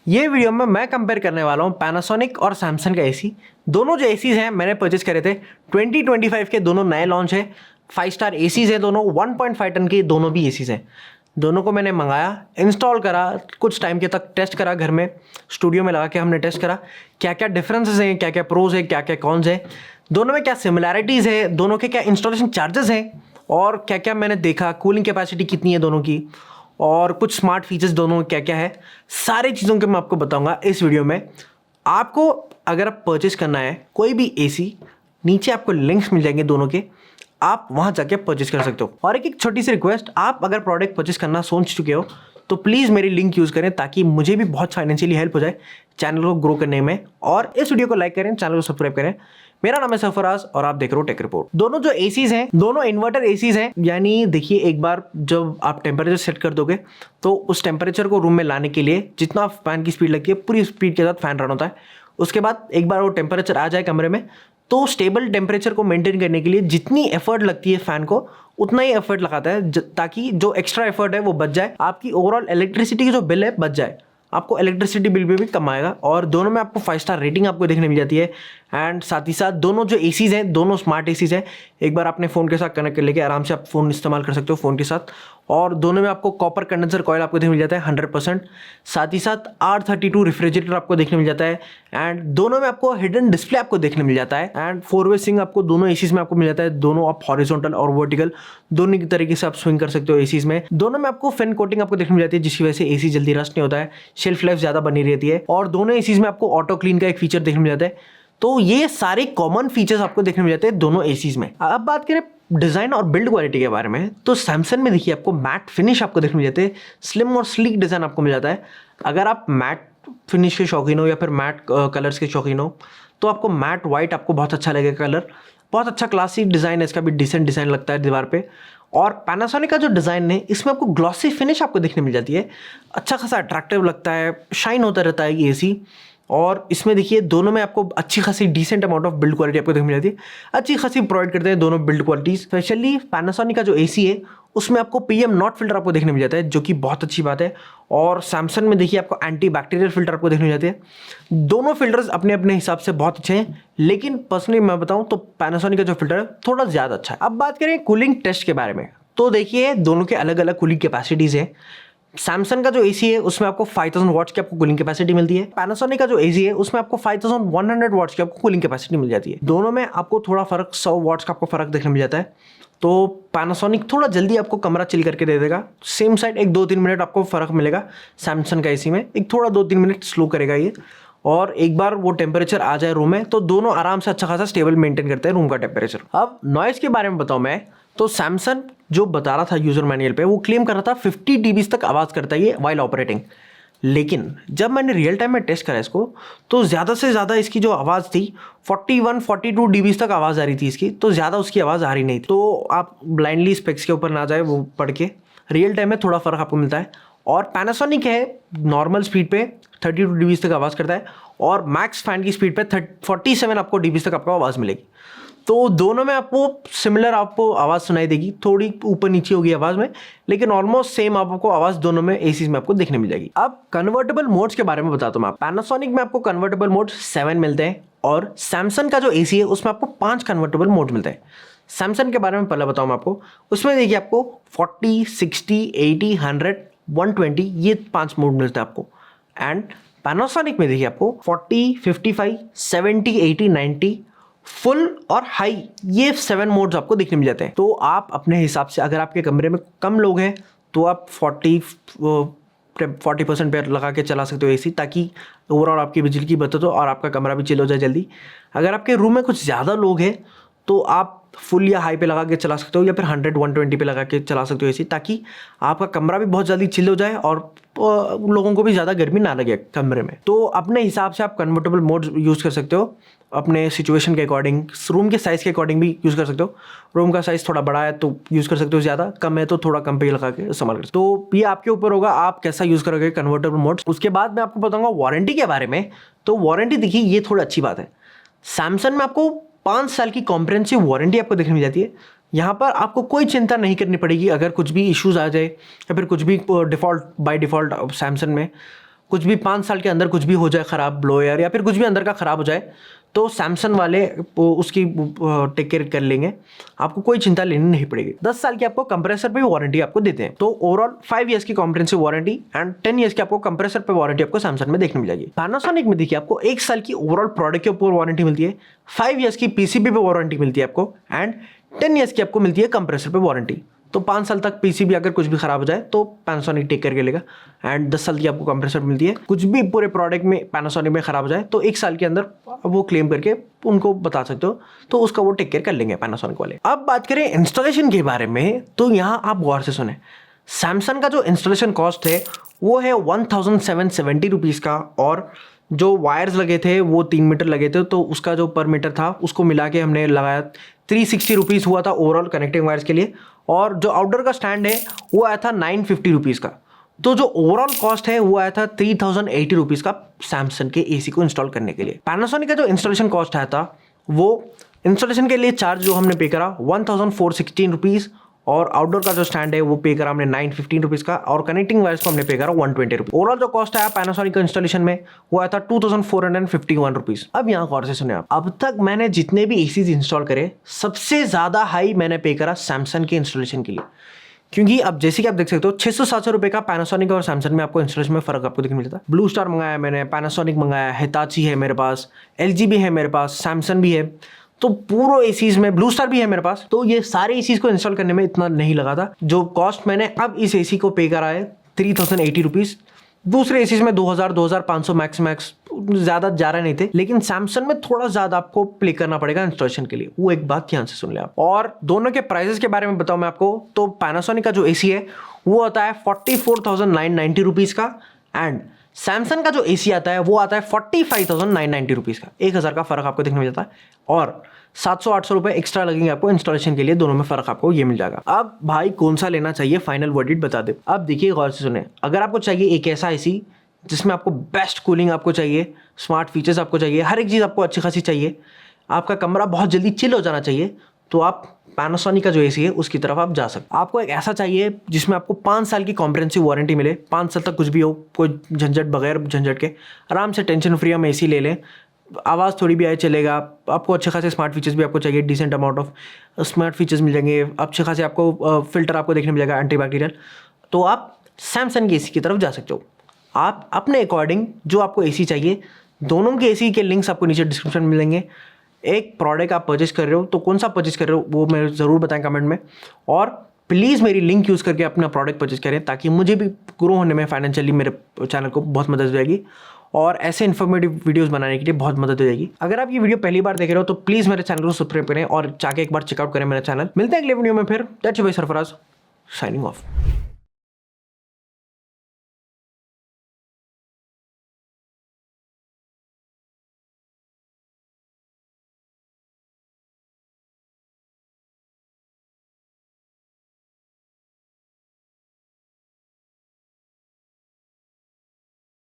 ये वीडियो में मैं कंपेयर करने वाला हूँ पैनासोनिक और सैमसंग का एसी। दोनों जो एसीज हैं मैंने परचेज करे थे 2025 के, दोनों नए लॉन्च है। 5 स्टार एसीज है दोनों, 1.5 टन के दोनों भी एसीज हैं। दोनों को मैंने मंगाया, इंस्टॉल करा, कुछ टाइम के तक टेस्ट करा, घर में स्टूडियो में लगा के हमने टेस्ट करा क्या क्या डिफरेंसेस हैं, क्या क्या प्रोज है, क्या क्या कॉन्स है, दोनों में क्या सिमिलैरिटीज़ है, दोनों के क्या इंस्टॉलेशन चार्जेस हैं और क्या क्या मैंने देखा, कूलिंग कैपेसिटी कितनी है दोनों की और कुछ स्मार्ट फीचर्स दोनों क्या क्या है, सारी चीज़ों के मैं आपको बताऊंगा इस वीडियो में। आपको अगर आप परचेज करना है कोई भी एसी, नीचे आपको लिंक्स मिल जाएंगे दोनों के, आप वहां जाके परचेज कर सकते हो। और एक छोटी सी रिक्वेस्ट, आप अगर प्रोडक्ट परचेज करना सोच चुके हो तो प्लीज़ मेरी लिंक यूज़ करें ताकि मुझे भी बहुत फाइनेंशियली हेल्प हो जाए चैनल को ग्रो करने में। और इस वीडियो को लाइक करें, चैनल को सब्सक्राइब करें। मेरा नाम है सरफराज और आप देख रहे हो टेक रिपोर्ट। दोनों जो एसीज हैं दोनों इन्वर्टर एसीज हैं, यानी देखिए एक बार जब आप टेम्परेचर सेट कर दोगे तो उस टेम्परेचर को रूम में लाने के लिए जितना फैन की स्पीड लगती है पूरी स्पीड के साथ फैन रन होता है। उसके बाद एक बार वो टेम्परेचर आ जाए कमरे में तो स्टेबल टेम्परेचर को मेंटेन करने के लिए जितनी एफर्ट लगती है फैन को उतना ही एफर्ट लगाता है ताकि जो एक्स्ट्रा एफर्ट है वो बच जाए, आपकी ओवरऑल इलेक्ट्रिसिटी की जो बिल है बच जाए, आपको इलेक्ट्रिसिटी बिल भी कम आएगा। और दोनों में आपको 5 स्टार रेटिंग आपको देखने मिल जाती है। एंड साथ ही साथ दोनों जो एसीज हैं दोनों स्मार्ट एसीज हैं, एक बार आपने फ़ोन के साथ कनेक्ट कर लेके आराम से आप फ़ोन इस्तेमाल कर सकते हो फ़ोन के साथ। और दोनों में आपको कॉपर कंडेंसर कॉयल आपको देखने मिल जाता है 100%। साथ ही साथ R32 रेफ्रिजरेटर आपको देखने मिल जाता है। एंड दोनों में आपको हिडन डिस्प्ले आपको देखने मिल जाता है। एंड 4-वे स्विंग आपको दोनों एसीज में आपको मिल जाता है। दोनों आप हॉरिजॉन्टल और वर्टिकल दोनों की तरीके से आप स्विंग कर सकते हो एसीज में। दोनों में आपको फिन कोटिंग आपको देखने मिल जाती है जिसकी वजह से एसी जल्दी रस्ट नहीं होता है, शेल्फ लाइफ ज़्यादा बनी रहती है। और दोनों एसीज में आपको ऑटो क्लीन का एक फीचर देखने मिल जाता है। तो ये सारे कॉमन फीचर्स आपको देखने मिल जाते हैं दोनों एसीज में। अब बात करें डिज़ाइन और बिल्ड क्वालिटी के बारे में तो सैमसंग में देखिए आपको मैट फिनिश आपको देखने मिल जाते हैं, स्लिम और स्लीक डिज़ाइन आपको मिल जाता है। अगर आप मैट फिनिश के शौकीन हो या फिर मैट कलर्स के शौकीन हो तो आपको मैट वाइट आपको बहुत अच्छा लगेगा कलर। बहुत अच्छा क्लासिक डिज़ाइन है इसका भी, डिसेंट डिज़ाइन लगता है दीवार पे। और पैनासोनिक का जो डिज़ाइन है इसमें आपको ग्लॉसी फिनिश आपको देखने मिल जाती है, अच्छा खासा अट्रैक्टिव लगता है, शाइन होता रहता है ये एसी। और इसमें देखिए दोनों में आपको अच्छी खासी decent amount of build quality आपको देखने मिल जाती है, अच्छी खासी प्रोवाइड करते हैं दोनों बिल्ड क्वालिटी। स्पेशली पैनासोनिक का जो एसी है उसमें आपको PM नॉट फिल्टर आपको देखने मिल जाता है जो कि बहुत अच्छी बात है। और सैमसंग में देखिए आपको एंटी बैक्टीरियल फिल्टर आपको देखने मिल जाते हैं। दोनों फिल्टर्स अपने अपने हिसाब से बहुत अच्छे हैं, लेकिन पर्सनली मैं बताऊं तो पैनासोनिक का जो फिल्टर है थोड़ा ज़्यादा अच्छा है। अब बात करें कूलिंग टेस्ट के बारे में तो देखिए दोनों के अलग अलग कूलिंग कैपेसिटीज़ हैं। सैमसंग का जो एसी है उसमें आपको 5000 वॉट्स की आपको कूलिंग कैपेसिटी मिलती है। पैनासोनिक का जो एसी है उसमें आपको 5100 वॉट्स की आपको कूलिंग कैपेसिटी मिल जाती है। दोनों में आपको थोड़ा फर्क 100 वॉट्स का आपको फर्क देखने मिल जाता है। तो पैनासोनिक थोड़ा जल्दी आपको कमरा चिल करके दे देगा, सेम साइड एक 2-3 मिनट आपको फर्क मिलेगा। सैमसंग का एसी में एक थोड़ा 2-3 मिनट स्लो करेगा ये। और एक बार वो टेम्परेचर आ जाए रूम में तो दोनों आराम से अच्छा खासा स्टेबल मेंटेन करते हैं रूम का टेम्परेचर। अब नॉइज़ के बारे में बताऊं मैं तो सैमसंग जो बता रहा था यूजर मैनुअल पे वो क्लेम कर रहा था 50 dB तक आवाज़ करता है ये वाइल ऑपरेटिंग। लेकिन जब मैंने रियल टाइम में टेस्ट करा इसको तो ज़्यादा से ज़्यादा इसकी जो आवाज़ थी 41-42 dB तक आवाज़ आ रही थी इसकी, तो ज़्यादा उसकी आवाज़ आ रही नहीं थी। तो आप ब्लाइंडली स्पेक्स के ऊपर ना जाए, वो पढ़ के रियल टाइम में थोड़ा फ़र्क आपको मिलता है। और पैनासोनिक है नॉर्मल स्पीड पे 32 dB तक आवाज़ करता है और मैक्स फैन की स्पीड पे 47 आपको dB तक आपको आवाज़ मिलेगी। तो दोनों में आपको सिमिलर आपको आवाज़ सुनाई देगी, थोड़ी ऊपर नीचे होगी आवाज़ में, लेकिन ऑलमोस्ट सेम आपको आवाज़ दोनों में एसीज में आपको देखने मिल जाएगी। अब कन्वर्टेबल मोड्स के बारे में बताता हूँ। पैनासोनिक में आपको कन्वर्टेबल मोड 7 मिलते हैं और सैमसंग का जो एसी है उसमें आपको 5 कन्वर्टेबल मोड मिलते हैं। सैमसंग के बारे में पहले बताऊँ मैं आपको, उसमें देखिए आपको 40, 60, 80, 100, 120 ये 5 मोड मिलते हैं आपको। एंड पैनासोनिक में देखिए आपको 40, 55, 70, 80, 90 फुल और हाई ये 7 मोड्स आपको देखने मिल जाते हैं। तो आप अपने हिसाब से, अगर आपके कमरे में कम लोग हैं तो आप 40% पे लगा के चला सकते हो एसी, ताकि ओवरऑल आपकी बिजली की बचत हो और आपका कमरा भी चिल हो जाए जल्दी। अगर आपके रूम में कुछ ज़्यादा लोग हैं तो आप फुल या हाई पे लगा के चला सकते हो या फिर 100-120 पे लगा के चला सकते हो एसी, ताकि आपका कमरा भी बहुत जल्दी चिल हो जाए और लोगों को भी ज़्यादा गर्मी ना लगे कमरे में। तो अपने हिसाब से आप कन्वर्टेबल मोड यूज़ कर सकते हो अपने सिचुएशन के अकॉर्डिंग, रूम के साइज़ के अकॉर्डिंग भी यूज़ कर सकते हो। रूम का साइज़ थोड़ा बड़ा है तो यूज़ कर सकते हो, ज़्यादा कम है तो थोड़ा कम पे लगा के इस्तेमाल कर सकते हो। तो ये आपके ऊपर होगा आप कैसा यूज़ करोगे कन्वर्टेबल मोड। उसके बाद मैं आपको बताऊँगा वारंटी के बारे में। तो वारंटी देखिए ये थोड़ी अच्छी बात है, सैमसंग में आपको 5 साल की कॉम्प्रिहेंसिव वारंटी आपको देखने मिल जाती है। यहाँ पर आपको कोई चिंता नहीं करनी पड़ेगी अगर कुछ भी इश्यूज़ आ जाए या फिर कुछ भी डिफ़ॉल्ट बाय डिफ़ॉल्ट सैमसंग में कुछ भी 5 साल के अंदर कुछ भी हो जाए ख़राब, ब्लोयर या फिर कुछ भी अंदर का ख़राब हो जाए, तो सैमसंग वाले उसकी टेक केयर कर लेंगे, आपको कोई चिंता लेनी नहीं पड़ेगी। 10 साल की आपको कंप्रेसर पे वारंटी आपको देते हैं। तो ओवरऑल 5 ईयर्स की कॉम्प्रिहेंसिव वारंटी एंड 10 ईयर्स की आपको कंप्रेसर पे वारंटी आपको सैमसंग में देखने मिल जाएगी। पैनासोनिक में देखिए आपको 1 साल की ओवरऑल प्रोडक्ट के ऊपर वारंटी मिलती है, 5 ईयर्स की पीसीबी पे वारंटी मिलती है आपको एंड 10 ईयर्स की आपको मिलती है कंप्रेसर पे वारंटी। तो 5 साल तक पीसीबी अगर कुछ भी खराब हो जाए तो पैनासोनिक टेक करके लेगा एंड 10 साल की आपको कंप्रेसर मिलती है। कुछ भी पूरे प्रोडक्ट में पैनासोनिक में खराब हो जाए तो 1 साल के अंदर वो क्लेम करके उनको बता सकते हो, तो उसका वो टेक केयर कर लेंगे पैनासोनिक वाले। अब बात करें इंस्टॉलेशन के बारे में, तो यहाँ आप गौर से सुने, सैमसंग का जो इंस्टॉलेशन कॉस्ट है वो है 1770 रुपीज़ का, और जो वायर्स लगे थे वो 3 मीटर लगे थे, तो उसका जो पर मीटर था उसको मिला के हमने लगाया 360 रुपीज़ हुआ था ओवरऑल कनेक्टिंग वायर्स के लिए। और जो आउटडोर का स्टैंड है वो आया था 950 रुपीज़ का। तो जो ओवरऑल कॉस्ट है वो आया था 3080 रुपीज़ का सैमसंग के एसी को इंस्टॉल करने के लिए। पैनासोनिक का जो इंस्टॉलेशन कॉस्ट आया था वो इंस्टॉलेशन के लिए चार्ज जो हमने पे करा 1416 रुपीज़, और आउटडोर का जो स्टैंड है वो पे करा हमने 915 रुपीज़ का, और कनेक्टिंग वायर्स को हमने पे करा 120 रुपीज़। ओवरऑल जो कॉस्ट आया पैनासोनिक का इंस्टॉलेशन में वो आया था 2451 रुपीज़। अब यहाँ गौर से सुने आप, अब तक मैंने जितने भी एसीज इंस्टॉल करे सबसे ज़्यादा हाई मैंने पे करा सैमसंग के इंस्टॉलेशन के लिए, क्योंकि अब जैसे कि आप देख सकते हो 600-700 रुपये का पैनासोनिक और सैमसंग में आपको इंस्टॉलेशन में फ़र्क आपको देखने मिलता है। ब्लू स्टार मंगाया मैंने, पैनासोनिक मंगाया, हिताची है मेरे पास, एलजी भी है मेरे पास, सैमसंग भी है, तो पूरे एसीज में ब्लू स्टार भी है मेरे पास। तो ये सारे एसीज को इंस्टॉल करने में इतना नहीं लगा था। जो कॉस्ट मैंने अब इस एसी को पे करा है 3080 रुपीज़। दूसरे एसीज में 2000-2500 मैक्स ज़्यादा जा रहे नहीं थे, लेकिन सैमसंग में थोड़ा ज़्यादा आपको प्ले करना पड़ेगा इंस्टॉलेशन के लिए, वो एक बात ध्यान से सुन ले आप। और दोनों के प्राइसेस के बारे में बताऊँ मैं आपको, तो पैनासोनिक का जो एसी है वो आता है 44,990 रुपीज़ का, एंड सैमसंग का जो एसी आता है वो आता है 45,990 रुपीज़ का। 1000 का फ़र्क आपको देखने मिल जाता है, और 700-800 रुपये एक्स्ट्रा लगेंगे आपको इंस्टॉलेशन के लिए, दोनों में फ़र्क आपको ये मिल जाएगा। अब भाई कौन सा लेना चाहिए, फाइनल वर्डिक्ट बता दे। अब देखिए गौर से सुने, अगर आपको चाहिए एक ऐसा एसी जिसमें आपको बेस्ट कूलिंग आपको चाहिए, स्मार्ट फीचर्स आपको चाहिए, हर एक चीज़ आपको अच्छी खासी चाहिए, आपका कमरा बहुत जल्दी चिल हो जाना चाहिए, तो आप पैनासोनिक का जो एसी है उसकी तरफ आप जा सकते। आपको एक ऐसा चाहिए जिसमें आपको 5 साल की कॉम्प्रिहेंसिव वारंटी मिले, 5 साल तक कुछ भी हो, कोई झंझट, बगैर झंझट के आराम से टेंशन फ्री हम एसी ले लें, आवाज़ थोड़ी भी आए चलेगा, आपको अच्छे खासे स्मार्ट फीचर्स भी आपको चाहिए, decent amount of smart features मिल जाएंगे, अच्छे खासे आपको फिल्टर आपको देखने मिल जाएगा एंटीबैक्टीरियल, तो आप सैमसंग के एसी की तरफ जा सकते हो। आप अपने अकॉर्डिंग जो आपको एसी चाहिए, दोनों के एसी के लिंक्स आपको नीचे डिस्क्रिप्शन में मिलेंगे। एक प्रोडक्ट आप परचेज कर रहे हो तो कौन सा परचेज कर रहे हो वो मेरे ज़रूर बताएं कमेंट में, और प्लीज़ मेरी लिंक यूज़ करके अपना प्रोडक्ट परचेज करें, ताकि मुझे भी ग्रो होने में फाइनेंशियली मेरे चैनल को बहुत मदद हो जाएगी, और ऐसे इन्फॉर्मेटिव वीडियोस बनाने के लिए बहुत मदद हो जाएगी। अगर आप ये वीडियो पहली बार देख रहे हो तो प्लीज़ मेरे चैनल को सब्सक्राइब करें और जाके एक बार चेकआउट करें मेरा चैनल। मिलते हैं अगले वीडियो में फिर। दैट्स योर भाई सरफराज, साइनिंग ऑफ।